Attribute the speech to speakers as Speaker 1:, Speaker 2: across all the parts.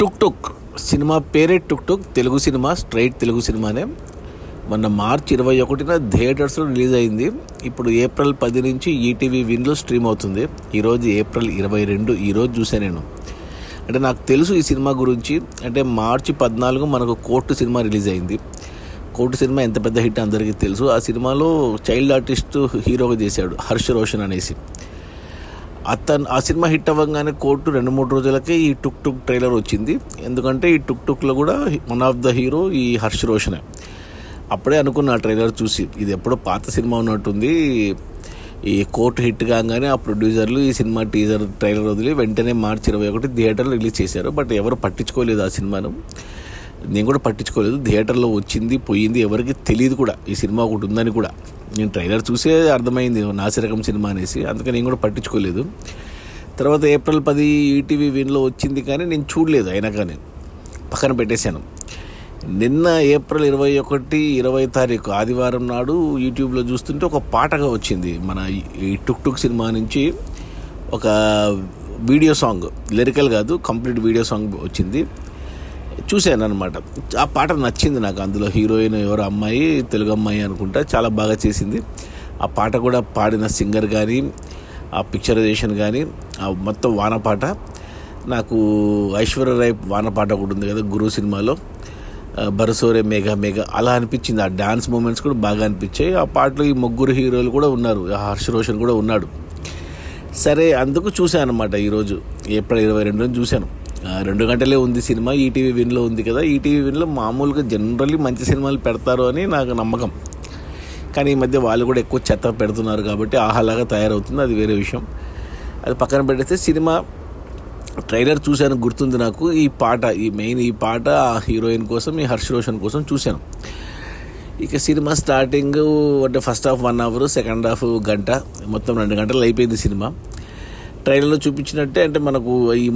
Speaker 1: టుక్ టుక్ cinema పేరే టుక్ టుక్. Telugu cinema, straight Telugu సినిమానే. మొన్న మార్చి 21న థియేటర్స్లో రిలీజ్ అయింది. ఇప్పుడు ఏప్రిల్ 10 నుంచి ఈటీవీ విన్లో స్ట్రీమ్ అవుతుంది. ఈరోజు ఏప్రిల్ 22, ఈరోజు చూసాను నేను. అంటే నాకు తెలుసు ఈ సినిమా గురించి. అంటే మార్చి 14 మనకు కోర్టు సినిమా రిలీజ్ అయింది. కోర్టు సినిమా ఎంత పెద్ద హిట్ అందరికీ తెలుసు. ఆ సినిమాలో చైల్డ్ ఆర్టిస్ట్ హీరోగా చేశాడు హర్ష్ రోషన్ అనేసి. ఆ సినిమా హిట్ అవ్వగానే కోర్టు 2-3 రోజులకే ఈ టుక్ టుక్ ట్రైలర్ వచ్చింది. ఎందుకంటే ఈ టుక్ టుక్లో కూడా వన్ ఆఫ్ ద హీరో ఈ హర్ష్ రోషనే. అప్పుడే అనుకున్న ఆ ట్రైలర్ చూసి ఇది ఎప్పుడో పాత సినిమా ఉన్నట్టుంది. ఈ కోర్టు హిట్ కాగానే ఆ ప్రొడ్యూసర్లు ఈ సినిమా టీజర్ ట్రైలర్ వదిలి వెంటనే మార్చి 21 థియేటర్లో రిలీజ్ చేశారు. బట్ ఎవరు పట్టించుకోలేదు ఆ సినిమాను. నేను కూడా పట్టించుకోలేదు. థియేటర్లో వచ్చింది పోయింది ఎవరికి తెలియదు కూడా ఈ సినిమా ఒకటి ఉందని కూడా. నేను ట్రైలర్ చూసే అర్థమైంది నాసిరకం సినిమా అనేసి. అందుకని నేను కూడా పట్టించుకోలేదు. తర్వాత ఏప్రిల్ 10 ఈటీవీ విన్లో వచ్చింది కానీ నేను చూడలేదు. అయినా కానీ పక్కన పెట్టేశాను. నిన్న ఏప్రిల్ 21, 20 తారీఖు ఆదివారం నాడు యూట్యూబ్లో చూస్తుంటే ఒక పాటగా వచ్చింది. మన ఈ టుక్ టుక్ సినిమా నుంచి ఒక వీడియో సాంగ్, లిరికల్ కాదు కంప్లీట్ వీడియో సాంగ్ వచ్చింది. చూశాను అనమాట. ఆ పాట నచ్చింది నాకు. అందులో హీరోయిన్ ఎవరో అమ్మాయి, తెలుగు అమ్మాయి అనుకుంటా, చాలా బాగా చేసింది. ఆ పాట కూడా పాడిన సింగర్ కానీ, ఆ పిక్చరైజేషన్ కానీ, ఆ మొత్తం వానపాట నాకు ఐశ్వర్య రాయ్ వానపాట ఒకటి ఉంది కదా గురు సినిమాలో, బరసోరే మేఘ మేఘ అలా అనిపించింది. ఆ డ్యాన్స్ మూమెంట్స్ కూడా బాగా అనిపించాయి. ఆ పాటలో ఈ ముగ్గురు హీరోలు కూడా ఉన్నారు. హర్ష్ రోషన్ కూడా ఉన్నాడు. సరే, అందుకు చూశాను అనమాట. ఈరోజు ఏప్రిల్ 22 చూశాను. 2 గంటలే ఉంది సినిమా. ఈటీవీ విన్లో ఉంది కదా. ఈటీవీ విన్లో మామూలుగా జనరల్లీ మంచి సినిమాలు పెడతారు అని నాకు నమ్మకం. కానీ ఈ మధ్య వాళ్ళు కూడా ఎక్కువ చెత్త పెడుతున్నారు కాబట్టి ఆహాలాగా తయారవుతుంది, అది వేరే విషయం. అది పక్కన పెట్టేస్తే సినిమా ట్రైలర్ చూశాను, గుర్తుంది నాకు. ఈ పాట, ఈ పాట ఆ హీరోయిన్ కోసం, ఈ హర్ష్ రోషన్ కోసం చూశాను. ఇక సినిమా స్టార్టింగ్ అంటే first half 1 hour, second half గంట, మొత్తం 2 గంటలు అయిపోయింది సినిమా. ట్రైలర్లో చూపించినట్టే అంటే మనకు ఈ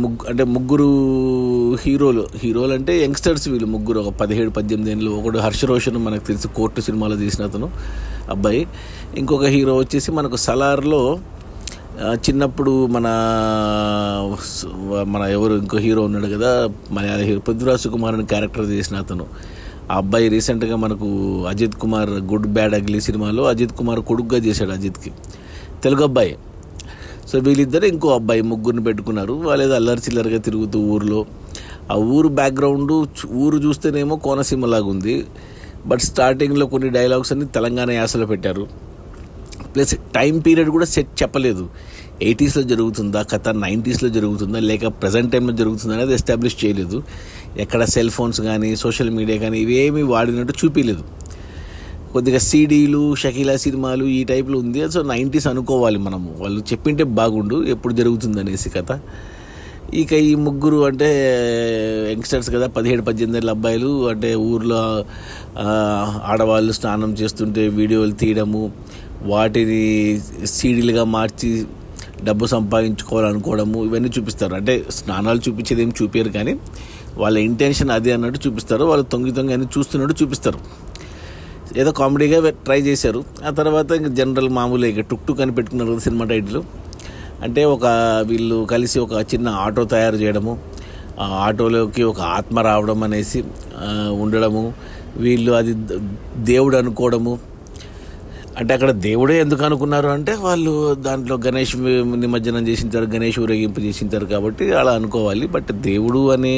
Speaker 1: ముగ్గురు హీరోలు అంటే యంగ్స్టర్స్. వీళ్ళు ముగ్గురు ఒక 17-18 ఏళ్ళు. ఒకడు హర్ష్ రోషన్, మనకు తెలిసి కోర్టు సినిమాలో తీసిన అతను అబ్బాయి. ఇంకొక హీరో వచ్చేసి మనకు సలార్లో చిన్నప్పుడు మన ఎవరు ఇంకో హీరో ఉన్నాడు కదా, మలయాళ హీరో పృథ్వీరాజ్ సుకుమార్ అని క్యారెక్టర్ చేసిన అతను. ఆ అబ్బాయి రీసెంట్గా మనకు Ajith Kumar good bad ugly సినిమాలో అజిత్ కుమార్ కొడుకుగా చేశాడు అజిత్కి, తెలుగు అబ్బాయి. సో వీళ్ళిద్దరు ఇంకో అబ్బాయి, ముగ్గురిని పెట్టుకున్నారు. వాళ్ళేదో అల్లరి చిల్లరగా తిరుగుతూ ఊరిలో. ఆ ఊరు బ్యాక్గ్రౌండ్, ఊరు చూస్తేనేమో కోనసీమలాగా ఉంది. బట్ స్టార్టింగ్లో కొన్ని డైలాగ్స్ అన్ని తెలంగాణ యాసలో పెట్టారు. ప్లస్ టైం పీరియడ్ కూడా సెట్ చెప్పలేదు. 80sలో జరుగుతుందా కథ, 90sలో జరుగుతుందా, లేక ప్రజెంట్ టైంలో జరుగుతుందా అనేది ఎస్టాబ్లిష్ చేయలేదు. ఎక్కడ సెల్ ఫోన్స్ కానీ సోషల్ మీడియా కానీ ఇవేమీ వాడినట్టు చూపించలేదు. కొద్దిగా సీడీలు, షకీలా సినిమాలు ఈ టైప్లో ఉంది. సో 90s అనుకోవాలి మనము. వాళ్ళు చెప్పింటే బాగుండు ఎప్పుడు జరుగుతుంది అనేసి కథ. ఇక ఈ ముగ్గురు అంటే యంగ్స్టర్స్ కదా, 17-18 ఏళ్ళ అబ్బాయిలు. అంటే ఊర్లో ఆడవాళ్ళు స్నానం చేస్తుంటే వీడియోలు తీయడము, వాటిని సీడీలుగా మార్చి డబ్బు సంపాదించుకోవాలనుకోవడము, ఇవన్నీ చూపిస్తారు. అంటే స్నానాలు చూపించేది ఏం చూపించరు కానీ వాళ్ళ ఇంటెన్షన్ అది అన్నట్టు చూపిస్తారు. వాళ్ళు తొంగి అని చూస్తున్నట్టు చూపిస్తారు. ఏదో కామెడీగా ట్రై చేశారు. ఆ తర్వాత ఇంక జనరల్ మామూలు ఇక టుక్ టుక్ అని పెట్టుకున్నారు కదా సినిమా టైటిల్. అంటే వీళ్ళు కలిసి ఒక చిన్న ఆటో తయారు చేయడము, ఆ ఆటోలోకి ఒక ఆత్మ రావడం అనేసి ఉండడము, వీళ్ళు అది దేవుడు అనుకోవడము. అంటే అక్కడ దేవుడే ఎందుకు అనుకున్నారు అంటే వాళ్ళు దాంట్లో గణేష్ నిమజ్జనం చేసింటారు, గణేష్ ఊరేగింపు చేసింటారు కాబట్టి అలా అనుకోవాలి. బట్ దేవుడు అని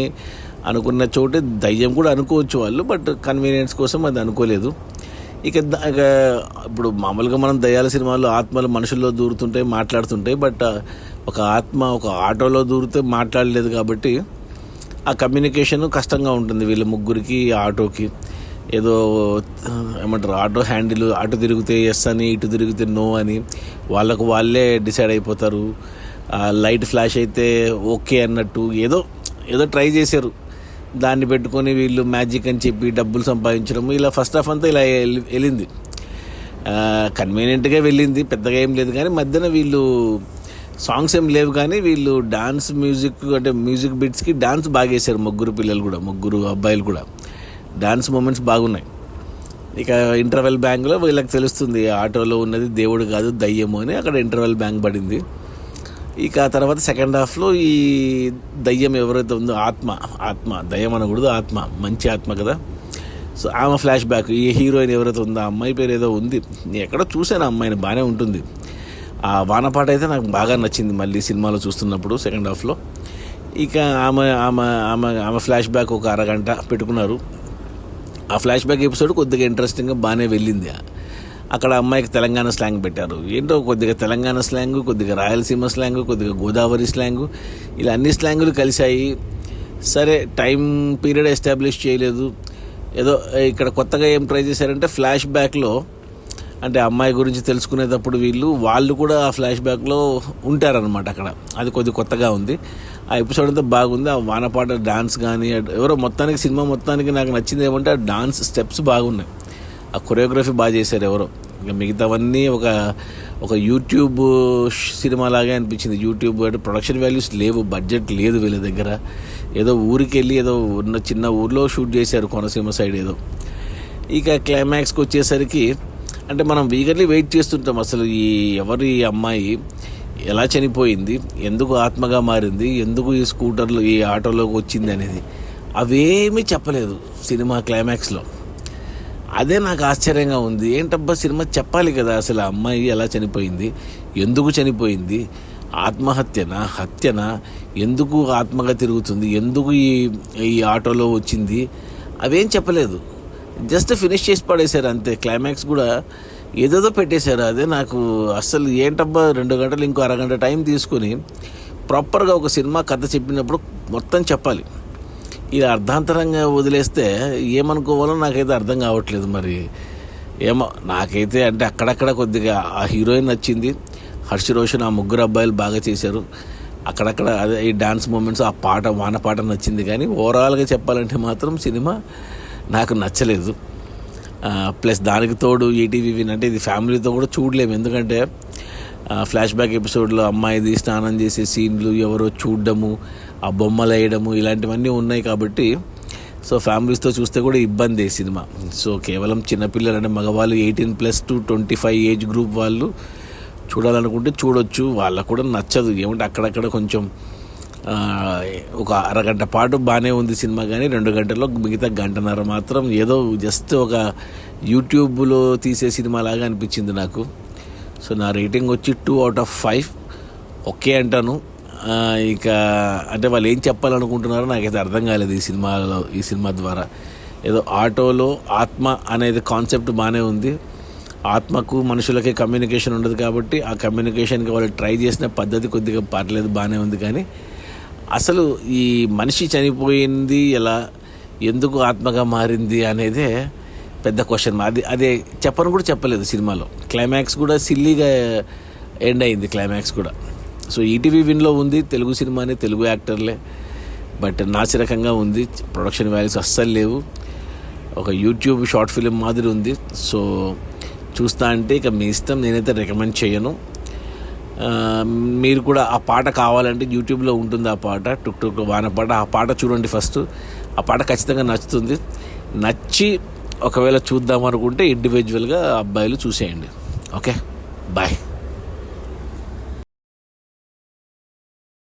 Speaker 1: అనుకున్న చోటే దయ్యం కూడా అనుకోవచ్చు వాళ్ళు. బట్ కన్వీనియన్స్ కోసం అది అనుకోలేదు. ఇక ఇప్పుడు మామూలుగా మనం దయ్యాల సినిమాల్లో ఆత్మలు మనుషుల్లో దూరుతుంటాయి, మాట్లాడుతుంటాయి. బట్ ఒక ఆత్మ ఒక ఆటోలో దూరితే మాట్లాడలేదు కాబట్టి ఆ కమ్యూనికేషన్ కష్టంగా ఉంటుంది వీళ్ళ ముగ్గురికి. ఆటోకి ఏదో ఏమంటారు, ఆటో హ్యాండిల్, అటు తిరిగితే ఎస్ అని, ఇటు తిరిగితే నో అని వాళ్ళే డిసైడ్ అయిపోతారు. లైట్ ఫ్లాష్ అయితే ఓకే అన్నట్టు ఏదో ట్రై చేశారు. దాన్ని పెట్టుకొని వీళ్ళు మ్యాజిక్ అని చెప్పి డబ్బులు సంపాదించడం, ఇలా ఫస్ట్ హాఫ్ అంతా ఇలా వెళ్ళింది. కన్వీనియంట్గా వెళ్ళింది, పెద్దగా ఏం లేదు. కానీ మధ్యన వీళ్ళు సాంగ్స్ ఏం లేవు కానీ వీళ్ళు డాన్స్ మ్యూజిక్ బిట్స్కి డాన్స్ బాగా వేశారు. ముగ్గురు అబ్బాయిలు కూడా డాన్స్ మూమెంట్స్ బాగున్నాయి. ఇక ఇంటర్వెల్ బ్యాంక్లో వీళ్ళకి తెలుస్తుంది ఆటోలో ఉన్నది దేవుడు కాదు దయ్యము అని. అక్కడ ఇంటర్వెల్ బ్యాంక్ పడింది. ఇక ఆ తర్వాత సెకండ్ హాఫ్లో ఈ దయ్యం ఎవరైతే ఉందో ఆత్మ దయ్యం అనకూడదు, ఆత్మ మంచి ఆత్మ కదా. సో ఆమె ఫ్లాష్ బ్యాక్, ఈ హీరోయిన్ ఎవరైతే ఉందో ఆ అమ్మాయి పేరు ఏదో ఉంది, నేను ఎక్కడో చూశాను ఆ అమ్మాయిని, బాగానే ఉంటుంది. ఆ వానపాట అయితే నాకు బాగా నచ్చింది మళ్ళీ సినిమాలో చూస్తున్నప్పుడు సెకండ్ హాఫ్లో. ఇక ఆమె ఆమె ఆమె ఆమె ఫ్లాష్ బ్యాక్ ఒక అరగంట పెట్టుకున్నారు. ఆ ఫ్లాష్ బ్యాక్ ఎపిసోడ్ కొద్దిగా ఇంట్రెస్టింగ్గా బాగానే వెళ్ళింది. అక్కడ అమ్మాయికి తెలంగాణ స్లాంగ్ పెట్టారు. ఏంటో కొద్దిగా తెలంగాణ స్లాంగు, కొద్దిగా రాయలసీమ స్లాంగు, కొద్దిగా గోదావరి స్లాంగు, ఇలా అన్ని స్లాంగులు కలిశాయి. సరే, టైం పీరియడ్ ఎస్టాబ్లిష్ చేయలేదు. ఏదో ఇక్కడ కొత్తగా ఏం ట్రై చేశారంటే ఫ్లాష్ బ్యాక్లో, అంటే అమ్మాయి గురించి తెలుసుకునేటప్పుడు వాళ్ళు కూడా ఆ ఫ్లాష్ బ్యాక్లో ఉంటారనమాట అక్కడ. అది కొద్దిగా కొత్తగా ఉంది. ఆ ఎపిసోడ్ అంతా బాగుంది. ఆ వానపాట డాన్స్ కానీ మొత్తానికి సినిమా మొత్తానికి నాకు నచ్చింది ఏమంటే ఆ డాన్స్ స్టెప్స్ బాగున్నాయి, ఆ కొరియోగ్రఫీ బాగా చేశారు ఎవరో. ఇక మిగతావన్నీ ఒక యూట్యూబ్ సినిమా లాగే అనిపించింది. యూట్యూబ్ అంటే ప్రొడక్షన్ వాల్యూస్ లేవు, బడ్జెట్ లేదు వీళ్ళ దగ్గర. ఏదో ఊరికి వెళ్ళి ఏదో ఉన్న చిన్న ఊర్లో షూట్ చేశారు కోనసీమ సైడ్ ఏదో. ఇక క్లైమాక్స్కి వచ్చేసరికి అంటే మనం వీగర్లీ వెయిట్ చేస్తుంటాం, అసలు ఎవరి అమ్మాయి ఎలా చనిపోయింది, ఎందుకు ఆత్మగా మారింది, ఎందుకు ఈ స్కూటర్లో ఈ ఆటోలోకి వచ్చింది అనేది అవేమీ చెప్పలేదు సినిమా క్లైమాక్స్లో. అదే నాకు ఆశ్చర్యంగా ఉంది. ఏంటబ్బా, సినిమా చెప్పాలి కదా అసలు ఆ అమ్మాయి ఎలా చనిపోయింది, ఎందుకు చనిపోయింది, ఆత్మహత్యనా హత్యనా, ఎందుకు ఆత్మగా తిరుగుతుంది, ఎందుకు ఈ ఆటోలో వచ్చింది, అవేం చెప్పలేదు. జస్ట్ ఫినిష్ చేసి పడేశారు అంతే. క్లైమాక్స్ కూడా ఏదేదో పెట్టేశారు. అదే నాకు అసలు ఏంటబ్బా, 2 గంటలు ఇంకో అరగంట టైం తీసుకొని ప్రాపర్గా ఒక సినిమా కథ చెప్పినప్పుడు మొత్తం చెప్పాలి. ఇది అర్ధాంతరంగా వదిలేస్తే ఏమనుకోవాలో నాకైతే అర్థం కావట్లేదు. మరి ఏమో నాకైతే అంటే అక్కడక్కడ కొద్దిగా ఆ హీరోయిన్ నచ్చింది, హర్ష్ రోషన్, ఆ ముగ్గురు అబ్బాయిలు బాగా చేశారు. అక్కడక్కడ అదే ఈ డాన్స్ మూమెంట్స్, ఆ పాట వానపాట నచ్చింది. కానీ ఓవరాల్గా చెప్పాలంటే మాత్రం సినిమా నాకు నచ్చలేదు. ప్లస్ దానికి తోడు ఈటీవీ విన్ అంటే ఇది ఫ్యామిలీతో కూడా చూడలేము. ఎందుకంటే ఫ్లాష్ బ్యాక్ ఎపిసోడ్లో అమ్మాయిది స్నానం చేసే సీన్లు, ఎవరో చూడడము, ఆ బొమ్మలు వేయడము, ఇలాంటివన్నీ ఉన్నాయి కాబట్టి సో ఫ్యామిలీస్తో చూస్తే కూడా ఇబ్బంది సినిమా. సో కేవలం చిన్నపిల్లలు అంటే మగవాళ్ళు 18+ to 25 ఏజ్ గ్రూప్ వాళ్ళు చూడాలనుకుంటే చూడొచ్చు. వాళ్ళకు కూడా నచ్చదు ఏమంటే అక్కడక్కడ కొంచెం ఒక అరగంట పాటు బాగానే ఉంది సినిమా, కానీ 2 గంటల్లో మిగతా గంటన్నర మాత్రం ఏదో జస్ట్ ఒక యూట్యూబ్లో తీసే సినిమా లాగా అనిపించింది నాకు. సో నా రేటింగ్ వచ్చి 2 out of 5 ఓకే అంటాను. ఇక అంటే వాళ్ళు ఏం చెప్పాలనుకుంటున్నారో నాకైతే అర్థం కాలేదు ఈ సినిమా ద్వారా. ఏదో ఆటోలో ఆత్మ అనేది కాన్సెప్ట్ బాగానే ఉంది. ఆత్మకు మనుషులకి కమ్యూనికేషన్ ఉండదు కాబట్టి ఆ కమ్యూనికేషన్కి వాళ్ళు ట్రై చేసిన పద్ధతి కొద్దిగా పర్లేదు, బాగానే ఉంది. కానీ అసలు ఈ మనిషి చనిపోయింది ఎలా, ఎందుకు ఆత్మగా మారింది అనేదే పెద్ద క్వశ్చన్. అదే చెప్పను కూడా చెప్పలేదు సినిమాలో. క్లైమాక్స్ కూడా సిల్లీగా ఎండ్ అయింది క్లైమాక్స్ కూడా. సో ఈటీవీ విన్లో ఉంది, తెలుగు సినిమానే, తెలుగు యాక్టర్లే, బట్ నాసిరకంగా ఉంది. ప్రొడక్షన్ వాల్యూస్ అస్సలు లేవు, ఒక యూట్యూబ్ షార్ట్ ఫిలిం మాదిరి ఉంది. సో చూస్తా అంటే ఇక మీ ఇష్టం, నేనైతే రికమెండ్ చేయను. మీరు కూడా ఆ పాట కావాలంటే యూట్యూబ్లో ఉంటుంది ఆ పాట, టుక్ టుక్ వానపాట. ఆ పాట చూడండి ఫస్ట్, ఆ పాట ఖచ్చితంగా నచ్చుతుంది. నచ్చి ఒకవేళ చూద్దాం అనుకుంటే ఇండివిజువల్గా అబ్బాయిలు చూసేయండి. Okay, bye.